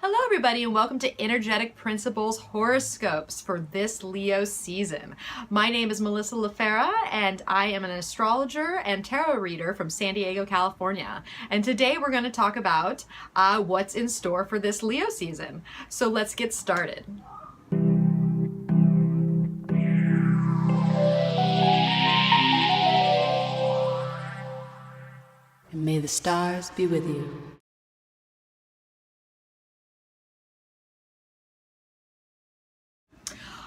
Hello everybody and welcome to Energetic Principles Horoscopes for this Leo season. My name is Melissa LaFara and I am an astrologer and tarot reader from San Diego, California. And today we're going to talk about what's in store for this Leo season. So let's get started. And may the stars be with you.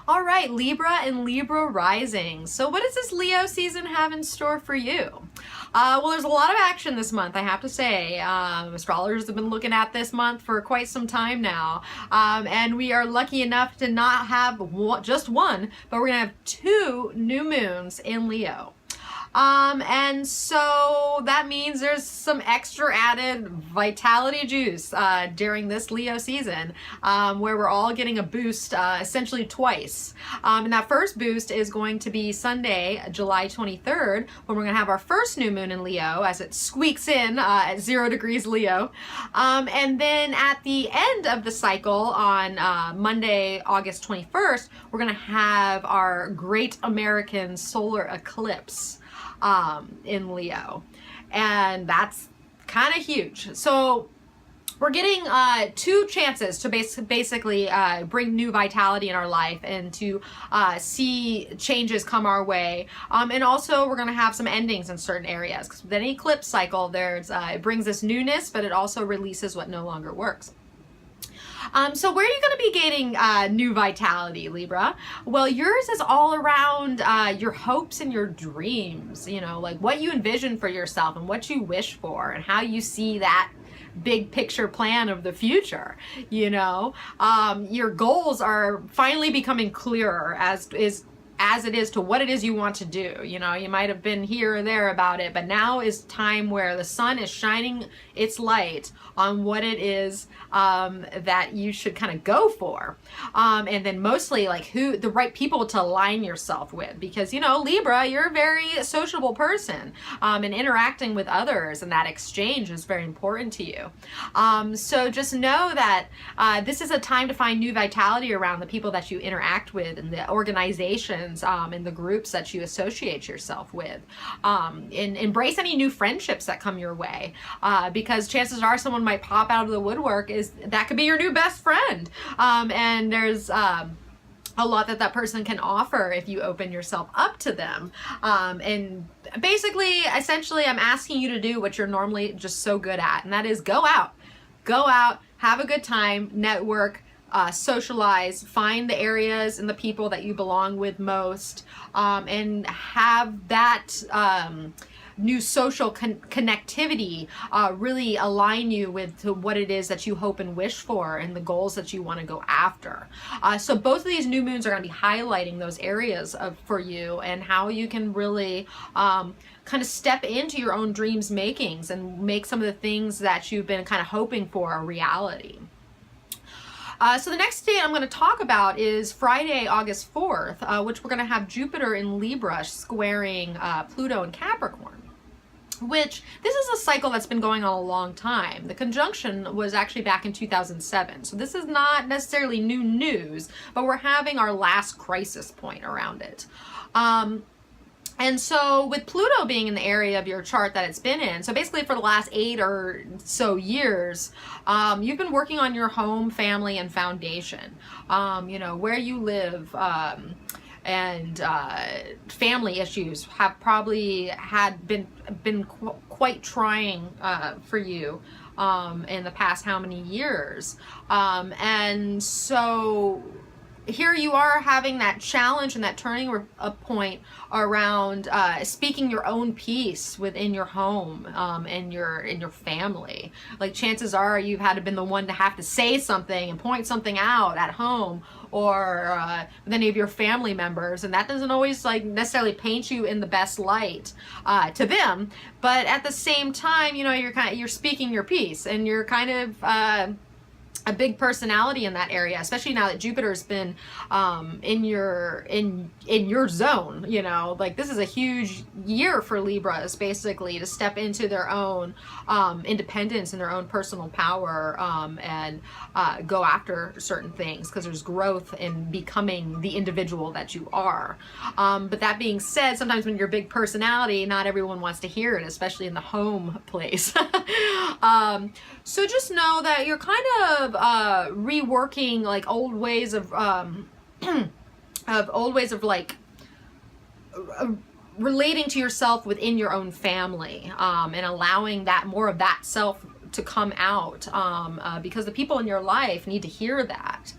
All right, Libra and Libra Rising. So what does this Leo season have in store for you? Well, there's a lot of action this month, I have to say. Astrologers have been looking at this month for quite some time now. And we are lucky enough to not have just one, but we're going to have two new moons in Leo. And so that means there's some extra added vitality juice during this Leo season, where we're all getting a boost essentially twice. And that first boost is going to be Sunday, July 23rd, when we're going to have our first new moon in Leo as it squeaks in at 0 degrees Leo. And then at the end of the cycle on Monday, August 21st, we're going to have our Great American Solar Eclipse in Leo, and that's kind of huge. So we're getting two chances to basically bring new vitality in our life and to see changes come our way. And also we're going to have some endings in certain areas, because with any eclipse cycle there's it brings this newness, but it also releases what no longer works. So where are you going to be gaining new vitality, Libra? Well, yours is all around your hopes and your dreams, you know, like what you envision for yourself and what you wish for and how you see that big picture plan of the future. You know, your goals are finally becoming clearer as it is to what it is you want to do. You know, you might have been here or there about it, but now is time where the sun is shining its light on what it is that you should kind of go for. And then mostly like the right people to align yourself with, because, you know, Libra, you're a very sociable person, and interacting with others and that exchange is very important to you. So just know that this is a time to find new vitality around the people that you interact with and the organizations and the groups that you associate yourself with. And embrace any new friendships that come your way, because chances are someone might pop out of the woodwork that could be your new best friend. And there's a lot that person can offer if you open yourself up to them. And basically, essentially, I'm asking you to do what you're normally just so good at, and that is go out, have a good time, network, socialize, find the areas and the people that you belong with most, and have that new social connectivity really align you with what it is that you hope and wish for and the goals that you want to go after. So both of these new moons are going to be highlighting those areas for you and how you can really kind of step into your own dreams makings and make some of the things that you've been kind of hoping for a reality. So the next date I'm going to talk about is Friday, August 4th, which we're going to have Jupiter in Libra squaring Pluto in Capricorn. Which, this is a cycle that's been going on a long time. The conjunction was actually back in 2007. So this is not necessarily new news, but we're having our last crisis point around it. And so with Pluto being in the area of your chart that it's been in, so basically for the last 8 or so years, you've been working on your home, family, and foundation. You know, where you live, and family issues have probably been quite trying for you in the past how many years. And so here you are having that challenge and that turning a point around speaking your own piece within your home and your family. Like chances are you've had to been the one to have to say something and point something out at home or with any of your family members, and that doesn't always like necessarily paint you in the best light to them, but at the same time, you know, you're speaking your piece and you're kind of a big personality in that area, especially now that Jupiter's been in your zone. You know, like this is a huge year for Libras, basically, to step into their own independence and their own personal power, and go after certain things, because there's growth in becoming the individual that you are. But that being said, sometimes when you're a big personality, not everyone wants to hear it, especially in the home place. So just know that you're kind of reworking like old ways of like relating to yourself within your own family, and allowing that more of that self to come out, because the people in your life need to hear that.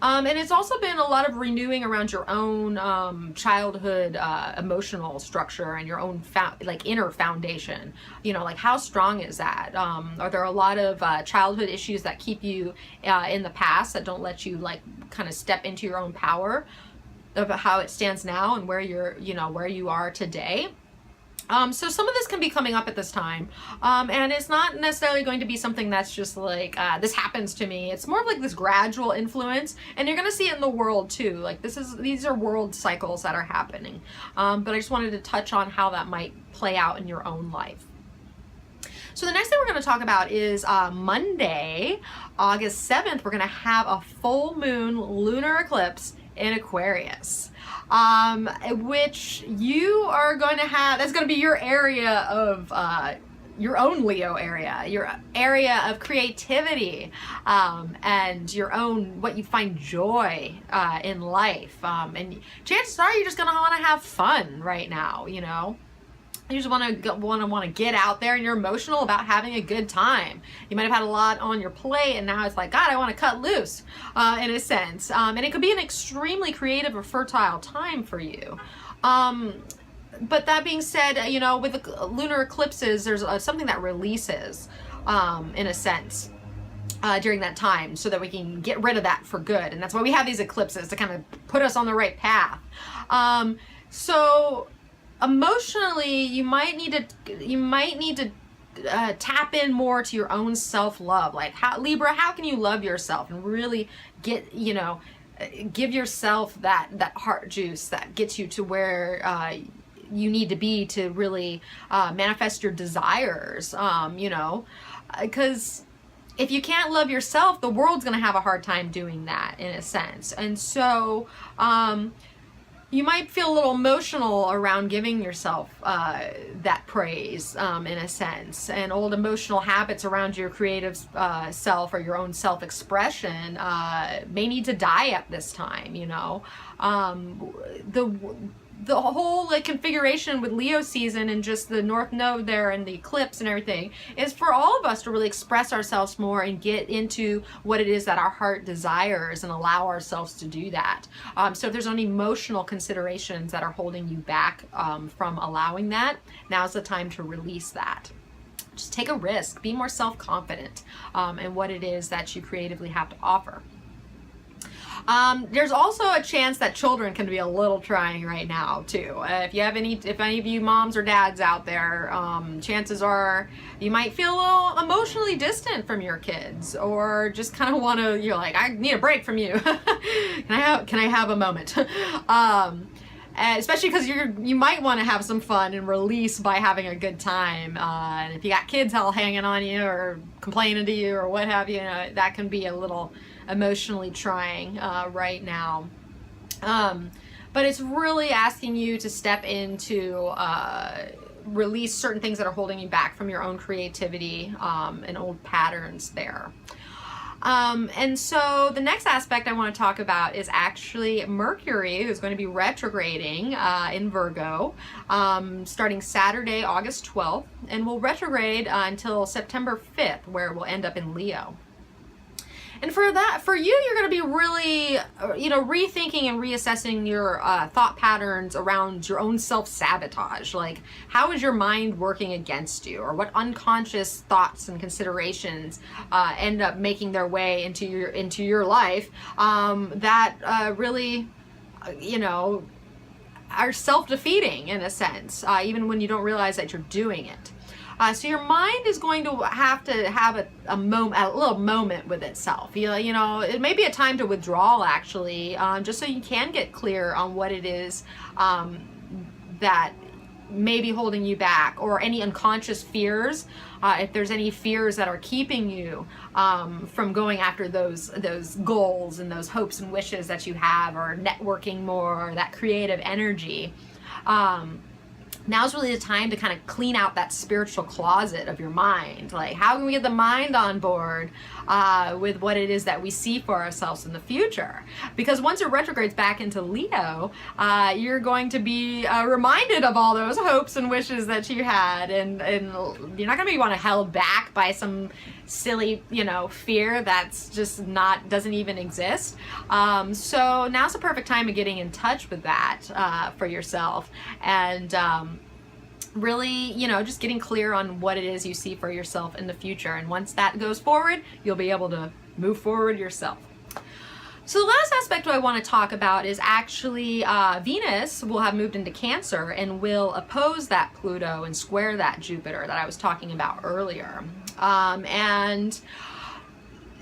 And it's also been a lot of renewing around your own childhood emotional structure and your own like inner foundation. You know, like how strong is that? Are there a lot of childhood issues that keep you in the past, that don't let you like kind of step into your own power of how it stands now and where you're, you know, where you are today? So some of this can be coming up at this time, and it's not necessarily going to be something that's just like, this happens to me. It's more of like this gradual influence, and you're going to see it in the world too. Like these are world cycles that are happening. But I just wanted to touch on how that might play out in your own life. So the next thing we're going to talk about is Monday, August 7th, we're going to have a full moon lunar eclipse in Aquarius, which you are going to have, that's going to be your area of your own Leo area, your area of creativity, and your own, what you find joy in life, and chances are you're just going to want to have fun right now. You know, you just want to get out there, and you're emotional about having a good time. You might have had a lot on your plate, and now it's like, God, I want to cut loose, in a sense. And it could be an extremely creative or fertile time for you. But that being said, you know, with the lunar eclipses, there's something that releases, in a sense, during that time, so that we can get rid of that for good. And that's why we have these eclipses, to kind of put us on the right path. So emotionally, you might need to tap in more to your own self-love. Like, Libra, how can you love yourself and really get, you know, give yourself that heart juice that gets you to where you need to be to really manifest your desires, you know, because if you can't love yourself, the world's going to have a hard time doing that, in a sense. And so you might feel a little emotional around giving yourself that praise, in a sense, and old emotional habits around your creative self or your own self-expression may need to die at this time. You know, the whole like configuration with Leo season and just the North Node there and the eclipse and everything is for all of us to really express ourselves more and get into what it is that our heart desires and allow ourselves to do that. So if there's any emotional considerations that are holding you back from allowing that, now's the time to release that. Just take a risk, be more self-confident in what it is that you creatively have to offer. There's also a chance that children can be a little trying right now too. If any of you moms or dads out there, chances are you might feel a little emotionally distant from your kids, or just kind of want to, you're like, I need a break from you. Can I have a moment? Especially because you might want to have some fun and release by having a good time. And if you got kids all hanging on you or complaining to you or what have you, that can be a little emotionally trying right now. But it's really asking you to step into release certain things that are holding you back from your own creativity and old patterns there. And so the next aspect I want to talk about is actually Mercury, who's going to be retrograding in Virgo starting Saturday, August 12th, and will retrograde until September 5th, where it will end up in Leo. And for you, you're going to be really, rethinking and reassessing your thought patterns around your own self-sabotage. Like, how is your mind working against you? Or what unconscious thoughts and considerations end up making their way into your life that really, are self-defeating in a sense, even when you don't realize that you're doing it. So your mind is going to have a little moment with itself. You know, it may be a time to withdraw, actually, just so you can get clear on what it is that may be holding you back, or any unconscious fears. If there's any fears that are keeping you from going after those goals and those hopes and wishes that you have, or networking more, or that creative energy. Now's really the time to kind of clean out that spiritual closet of your mind. Like, how can we get the mind on board with what it is that we see for ourselves in the future? Because once it retrogrades back into Leo, you're going to be reminded of all those hopes and wishes that you had, and you're not going to be held back by some silly, you know, fear that's just doesn't even exist. So now's the perfect time of getting in touch with that for yourself, and really, you know, just getting clear on what it is you see for yourself in the future. And once that goes forward, you'll be able to move forward yourself. So the last aspect I want to talk about is actually Venus will have moved into Cancer and will oppose that Pluto and square that Jupiter that I was talking about earlier. And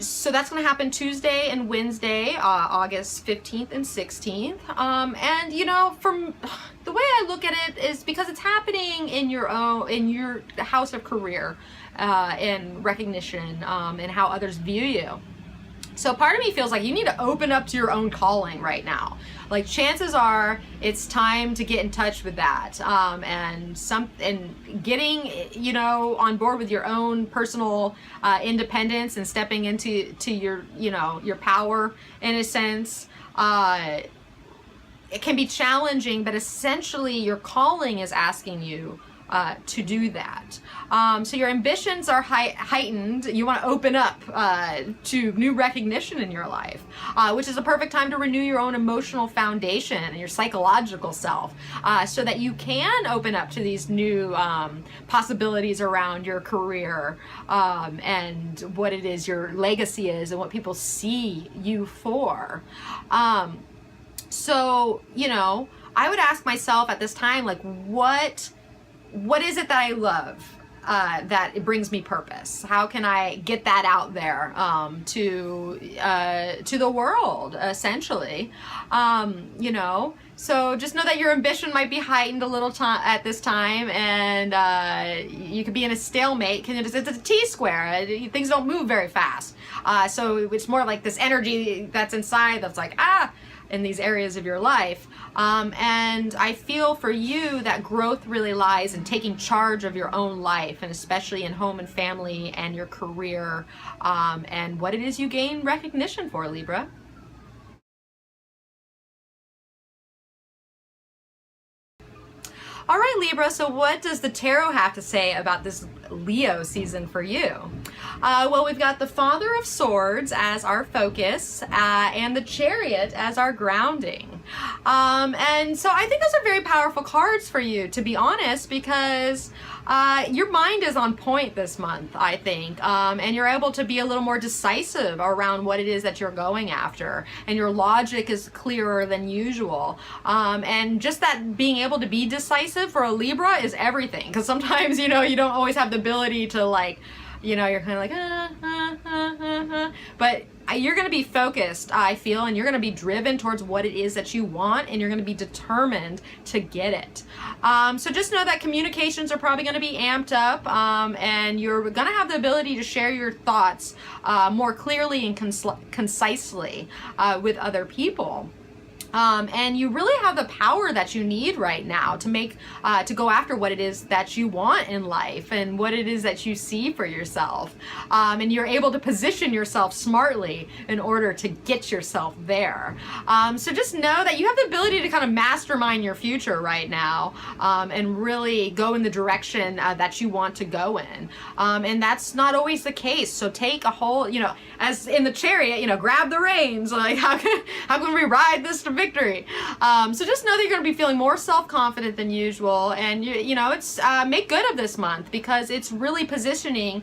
so that's going to happen Tuesday and Wednesday, August 15th and 16th. And you know, from the way I look at it is because it's happening in your house of career, and recognition, and how others view you. So part of me feels like you need to open up to your own calling right now. Like, chances are it's time to get in touch with that, and getting, you know, on board with your own personal independence and stepping into your, you know, your power in a sense. It can be challenging, but essentially your calling is asking you to do that. So your ambitions are heightened. You want to open up to new recognition in your life, which is a perfect time to renew your own emotional foundation and your psychological self, so that you can open up to these new possibilities around your career, and what it is your legacy is and what people see you for. So, you know, I would ask myself at this time, like, what is it that I love, that it brings me purpose? How can I get that out there to the world, essentially? You know, so just know that your ambition might be heightened a little at this time, and you could be in a stalemate. It's a T-square. Things don't move very fast. So it's more like this energy that's inside that's like, in these areas of your life. And I feel for you that growth really lies in taking charge of your own life, and especially in home and family and your career, and what it is you gain recognition for, Libra. All right, Libra, so what does the tarot have to say about this Leo season for you? Well, we've got the Father of Swords as our focus, and the Chariot as our grounding. And so I think those are very powerful cards for you, to be honest, because your mind is on point this month, I think, and you're able to be a little more decisive around what it is that you're going after, and your logic is clearer than usual. And just that being able to be decisive for a Libra is everything, because sometimes, you know, you don't always have the ability to, like, you know, you're kind of like, but you're going to be focused, I feel, and you're going to be driven towards what it is that you want, and you're going to be determined to get it. So just know that communications are probably going to be amped up, and you're going to have the ability to share your thoughts more clearly and concisely with other people. And you really have the power that you need right now to go after what it is that you want in life and what it is that you see for yourself. And you're able to position yourself smartly in order to get yourself there. So just know that you have the ability to kind of mastermind your future right now, and really go in the direction that you want to go in. And that's not always the case. So take a whole, you know, as in the Chariot, you know, grab the reins. Like, how can we ride this to victory? victory. So just know that you're going to be feeling more self-confident than usual, and you know, it's make good of this month because it's really positioning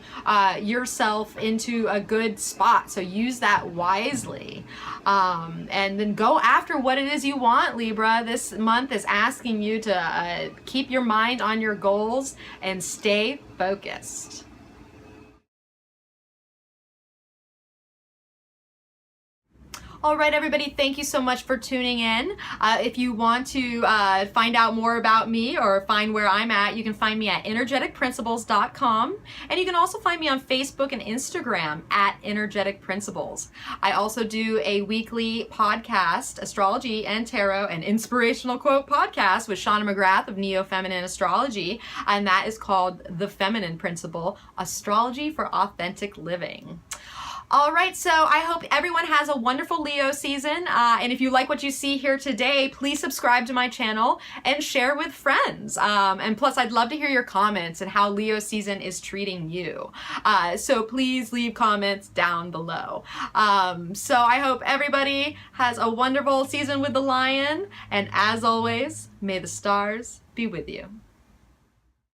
yourself into a good spot. So use that wisely, and then go after what it is you want, Libra. This month is asking you to keep your mind on your goals and stay focused. All right, everybody, thank you so much for tuning in. If you want to find out more about me or find where I'm at, you can find me at energeticprinciples.com. And you can also find me on Facebook and Instagram at Energetic Principles. I also do a weekly podcast, Astrology and Tarot and Inspirational Quote podcast with Shauna McGrath of Neo Feminine Astrology. And that is called The Feminine Principle, Astrology for Authentic Living. All right, so I hope everyone has a wonderful Leo season. And if you like what you see here today, please subscribe to my channel and share with friends. And plus, I'd love to hear your comments and how Leo season is treating you. So please leave comments down below. So I hope everybody has a wonderful season with the Lion. And as always, may the stars be with you.